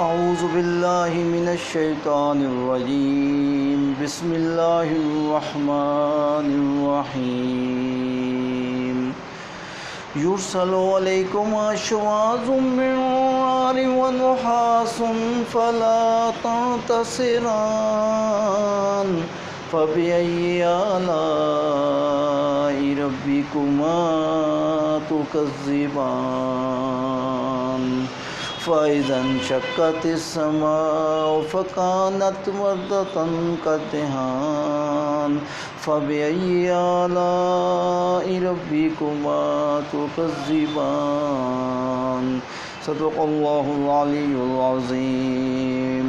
أعوذ بالله من الشيطان الرجيم بسم الله الرحمن الرحيم يرسل عليكم أشواظ من نار ونحاس فلا تنتصران فبأي آلاء ربكما تكذبان فإذا انشقت السماء فكانت وردة كالدهان فبأي آلاء ربكما تكذبان صدق الله العلي العظيم.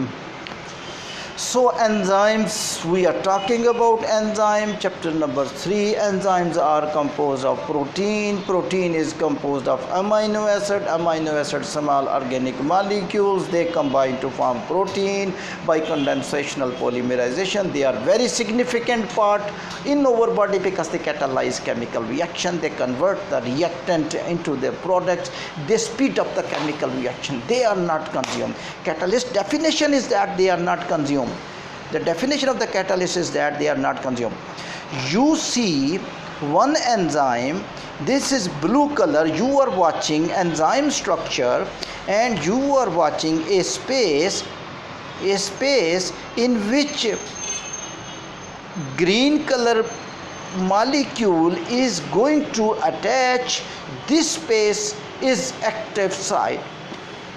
So enzymes, we are talking about enzyme, chapter number 3. Enzymes are composed of protein. Protein is composed of amino acid. Amino acid, small organic molecules, they combine to form protein by condensational polymerization. They are very significant part in our body because they catalyze chemical reaction. They convert the reactant into their products. They speed up the chemical reaction. They are not consumed. Catalyst definition is that they are not consumed. The definition of the catalyst is that they are not consumed. You see one enzyme, this is blue color, you are watching enzyme structure and you are watching a space in which green color molecule is going to attach. This space is active site.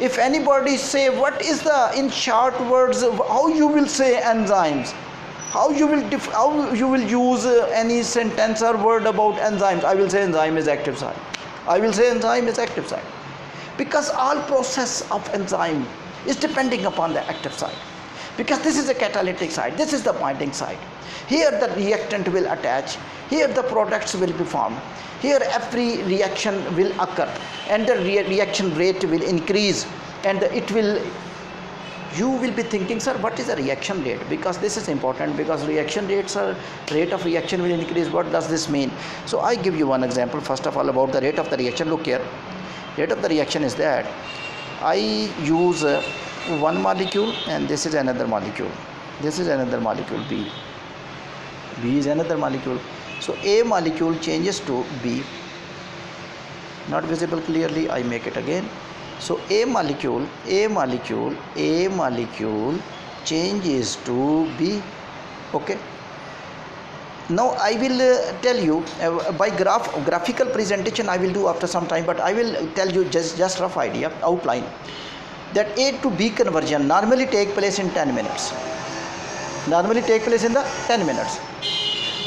If anybody say what is the, in short words, how you will say enzymes, how you will use any sentence or word about enzymes, I will say enzyme is active site. I will say enzyme is active site because all process of enzyme is depending upon the active site, because this is a catalytic site, this is the binding site. Here the reactant will attach, here the products will be formed, here every reaction will occur and the reaction rate will increase, and you will be thinking, sir, what is the reaction rate? Because this is important, because reaction rates are, rate of reaction will increase. What does this mean? So I give you one example first of all about the rate of the reaction. Look here, rate of the reaction is that I use one molecule and this is another molecule, this is another molecule, B is another molecule. So A molecule changes to B, not visible clearly, I make it again. So A molecule changes to B. Okay, now I will tell you by graphical presentation I will do after some time, but I will tell you just rough idea, outline, that A to B conversion normally take place in 10 minutes. Normally take place in the 10 minutes.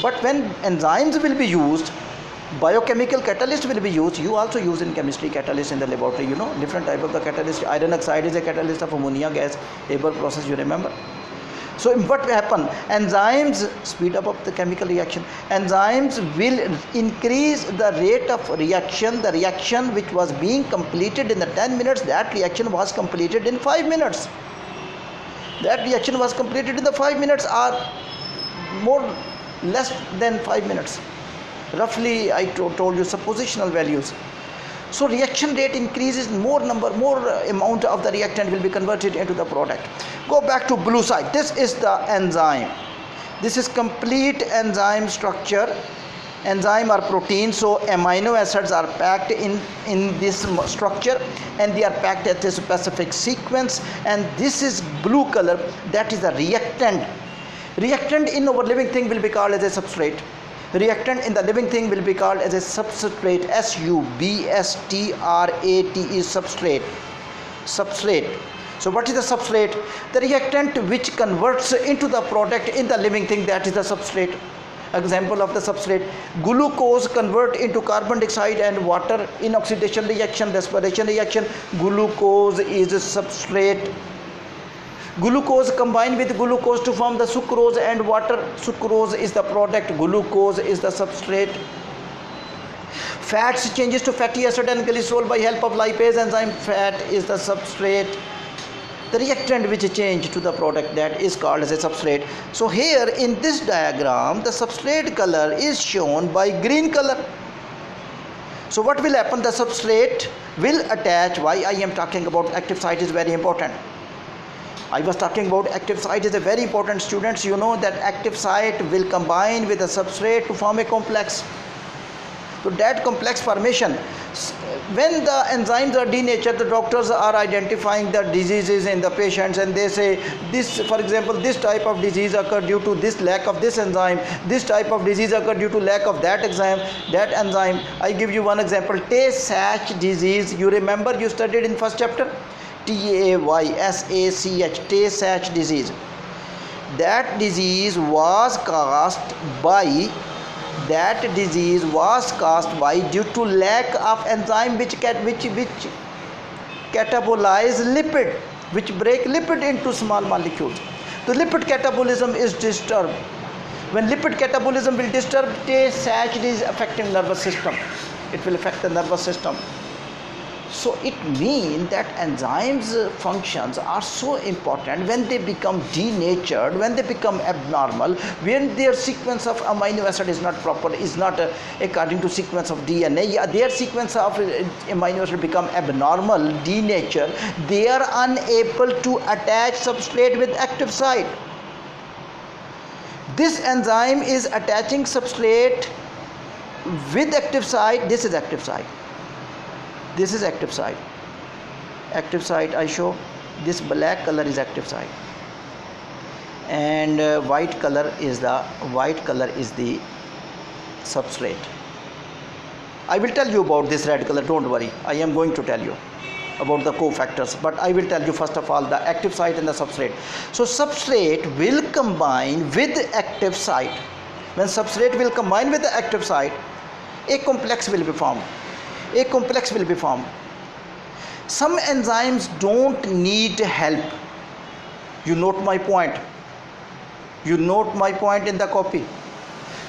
But when enzymes will be used, biochemical catalyst will be used. You also use in chemistry catalyst in the laboratory, you know, different type of the catalyst. Iron oxide is a catalyst of ammonia gas, Haber process, you remember. So what will happen? Enzymes speed up the chemical reaction. Enzymes will increase the rate of reaction. The reaction which was being completed in the 10 minutes, that reaction was completed in 5 minutes. That reaction was completed in the 5 minutes or more less than 5 minutes. Roughly I told you suppositional values. So reaction rate increases, more amount of the reactant will be converted into the product. Go back to blue side. This is the enzyme. This is complete enzyme structure. Enzyme are protein, so amino acids are packed in this structure and they are packed at a specific sequence, and this is blue color, that is the reactant. Reactant in our living thing will be called as a substrate. Reactant in the living thing will be called as a substrate. S-U-B-S-T-R-A-T is substrate. Substrate. So what is the substrate? The reactant which converts into the product in the living thing, that is the substrate. Example of the substrate: glucose convert into carbon dioxide and water in oxidation reaction, respiration reaction. Glucose is a substrate. Glucose combined with glucose to form the sucrose and water. Sucrose is the product, glucose is the substrate. Fats changes to fatty acid and glycerol by help of lipase enzyme. Fat is the substrate. The reactant which change to the product, that is called as a substrate. So here in this diagram the substrate color is shown by green color. So what will happen? The substrate will attach. Why I am talking about active site is very important. I was talking about active site is a very important. Students, you know that active site will combine with a substrate to form a complex. So that complex formation, when the enzymes are denatured, the doctors are identifying the diseases in the patients, and they say this, for example, this type of disease occurred due to this lack of this enzyme, this type of disease occurred due to lack of that enzyme. I give you one example, Tay-Sachs disease. You remember, you studied in first chapter, Tay-Sachs, Tay-Sachs disease. That disease was caused by due to lack of enzyme which catabolize lipid, which break lipid into small molecules. The lipid catabolism is disturbed. When lipid catabolism will disturb, Tay-Sachs is affecting nervous system. It will affect the nervous system. So it means that enzymes functions are so important when they become denatured, when they become abnormal, when their sequence of amino acid is not proper, is not according to sequence of DNA. Their sequence of amino acid become abnormal, denatured. They are unable to attach substrate with active site. This enzyme is attaching substrate with active site. This is active site. This is active site. Active site I show. This black color is active site, and white color is the substrate. I will tell you about this red color. Don't worry. I am going to tell you about the cofactors, but I will tell you first of all the active site and the substrate. So substrate will combine with active site. When substrate will combine with the active site, a complex will be formed. Some enzymes don't need help. You note my point. In the copy.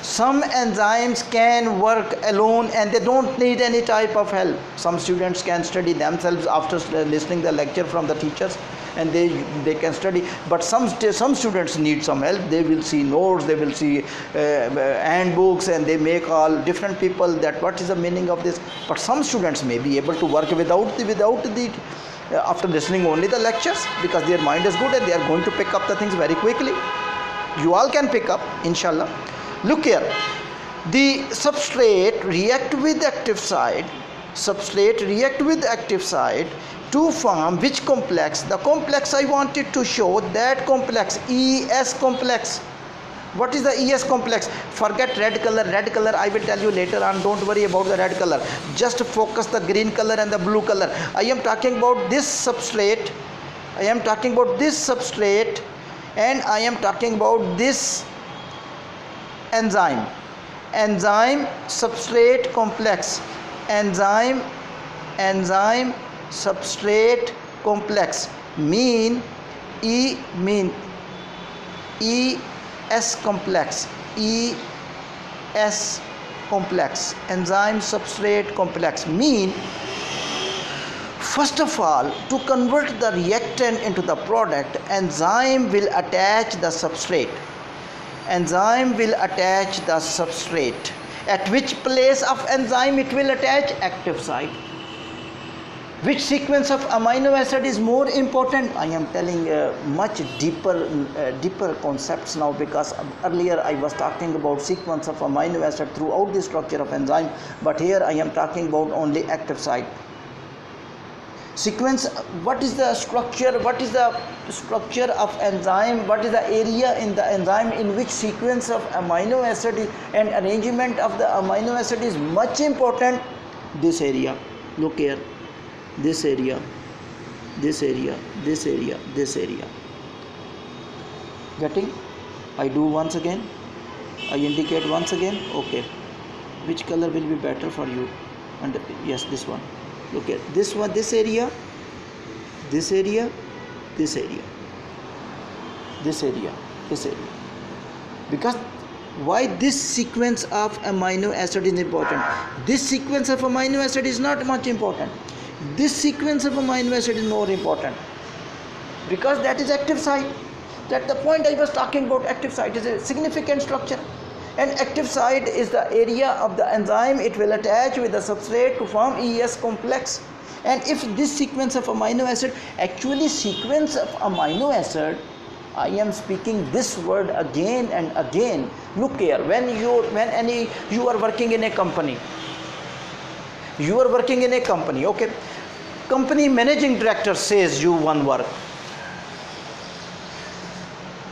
Some enzymes can work alone and they don't need any type of help. Some students can study themselves after listening the lecture from the teachers, and they can study, but some students need some help. They will see notes, they will see handbooks, and they make all different people that what is the meaning of this. But some students may be able to work without the after listening only the lectures, because their mind is good and they are going to pick up the things very quickly. You all can pick up, inshallah. Look here, the substrate react with active site. To form which complex? The complex I wanted to show, that complex, ES complex. What is the ES complex? Forget red color. I will tell you later on. Don't worry about the red color. Just focus the green color and the blue color. I am talking about this substrate. And I am talking about this enzyme substrate complex. Enzyme substrate complex mean ES complex. Enzyme substrate complex mean, first of all, to convert the reactant into the product, enzyme will attach the substrate. At which place of enzyme it will attach? Active site. Which sequence of amino acid is more important? I am telling much deeper concepts now, because earlier I was talking about sequence of amino acid throughout the structure of enzyme, but here I am talking about only active site. Sequence, what is the structure of enzyme? What is the area in the enzyme in which sequence of amino acid and arrangement of the amino acid is much important? This area. Look here. This area. Getting? I do once again. I indicate once again. Okay. Which color will be better for you? And yes, this one. Look at this one. This area. Because why this sequence of amino acid is important? This sequence of amino acid is not much important. This sequence of amino acid is more important, because that is active site. That's the point I was talking about. Active site is a significant structure, and active site is the area of the enzyme. It will attach with the substrate to form ES complex. And if this sequence of amino acid, actually sequence of amino acid, I am speaking this word again and again. Look here, when you are working in a company, okay, company managing director says you one work,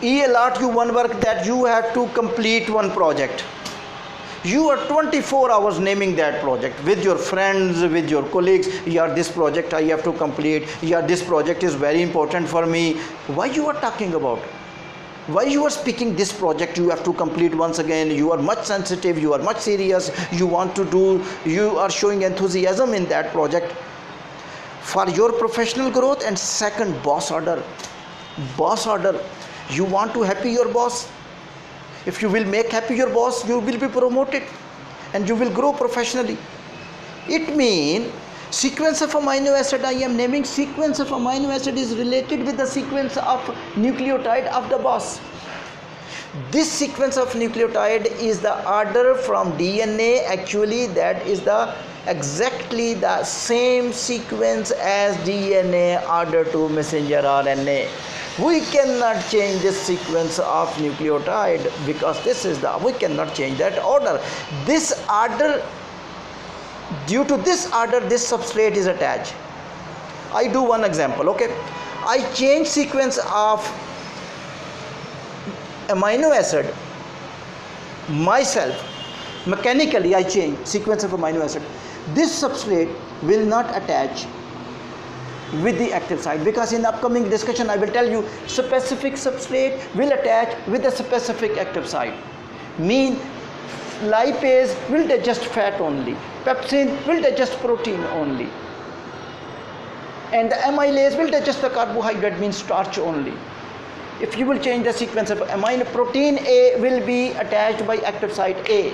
he allot you one work that you have to complete one project. You are 24 hours naming that project with your friends, with your colleagues. Yeah, this project I have to complete. Yeah, this project is very important for me. Why you are talking about? Why you are speaking this project you have to complete once again? You are much sensitive, you are much serious, you want to do, you are showing enthusiasm in that project for your professional growth. And second, boss order. You want to happy your boss. If you will make happy your boss, you will be promoted and you will grow professionally. It means sequence of amino acid, I am naming sequence of amino acid is related with the sequence of nucleotide of the boss. This sequence of nucleotide is the order from DNA. Actually that is the exactly the same sequence as DNA order to messenger RNA. We cannot change this sequence of nucleotide because we cannot change that order. This order, due to this order, this substrate is attached. I do one example, okay. I change sequence of amino acid myself, mechanically I change sequence of amino acid. This substrate will not attach with the active site, because in the upcoming discussion I will tell you specific substrate will attach with the specific active site. Mean lipase will digest fat only, pepsin will digest protein only, and the amylase will digest the carbohydrate, means starch only. If you will change the sequence of amino, protein A will be attached by active site A.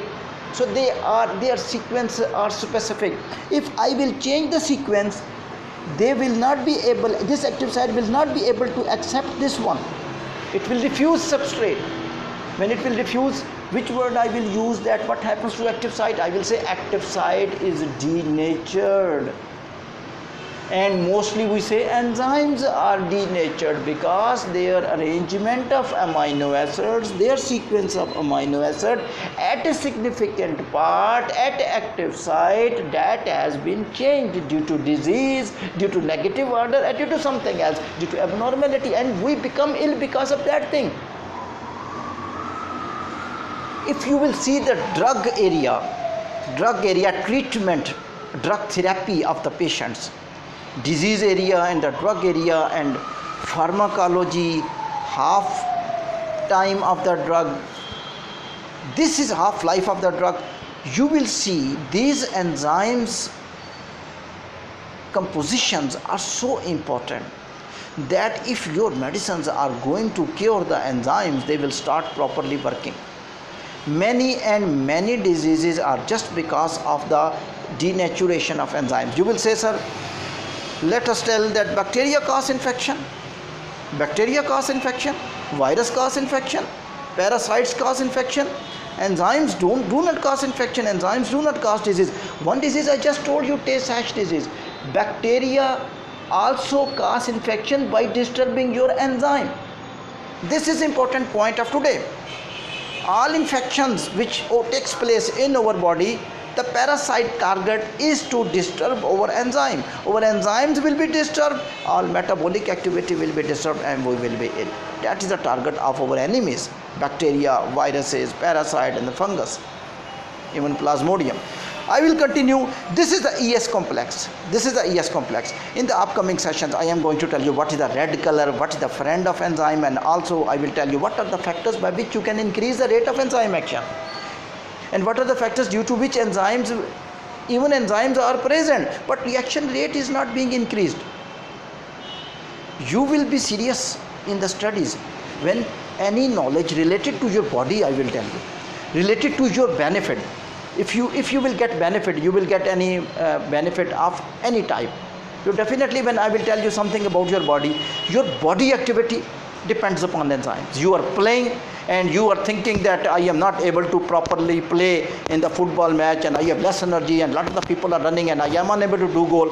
So their sequence are specific. If I will change the sequence, they will not be able, this active site will not be able to accept this one. It will refuse substrate. When it will refuse, which word I will use? That what happens to active site? I will say active site is denatured. And mostly we say enzymes are denatured because their arrangement of amino acids, their sequence of amino acid at a significant part at active site, that has been changed due to disease, due to negative order, or due to something else, due to abnormality, and we become ill because of that thing. If you will see the drug area treatment, drug therapy of the patients, disease area and the drug area and pharmacology, half time of the drug, this is half life of the drug. You will see these enzymes compositions are so important that if your medicines are going to cure the enzymes, they will start properly working. Many diseases are just because of the denaturation of enzymes. You will say, sir, let us tell that bacteria cause infection, virus cause infection, parasites cause infection, enzymes do not cause infection, enzymes do not cause disease. One disease I just told you, Tay-Sachs disease. Bacteria also cause infection by disturbing your enzyme. This is important point of today. All infections which takes place in our body, the parasite target is to disturb our enzyme. Our enzymes will be disturbed, all metabolic activity will be disturbed, and we will be ill. That is the target of our enemies: bacteria, viruses, parasite, and the fungus, even plasmodium. I will continue. This is the ES complex. In the upcoming sessions, I am going to tell you what is the red color, what is the friend of enzyme, and also I will tell you what are the factors by which you can increase the rate of enzyme action. And what are the factors due to which enzymes are present, but reaction rate is not being increased. You will be serious in the studies when any knowledge related to your body, I will tell you, related to your benefit. If you will get benefit, you will get any benefit of any type. You definitely, when I will tell you something about your body activity depends upon enzymes. You are playing, and you are thinking that I am not able to properly play in the football match and I have less energy and lot of the people are running and I am unable to do goal.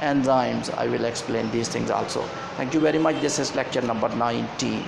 Enzymes, I will explain these things also. Thank you very much. This is lecture number 19.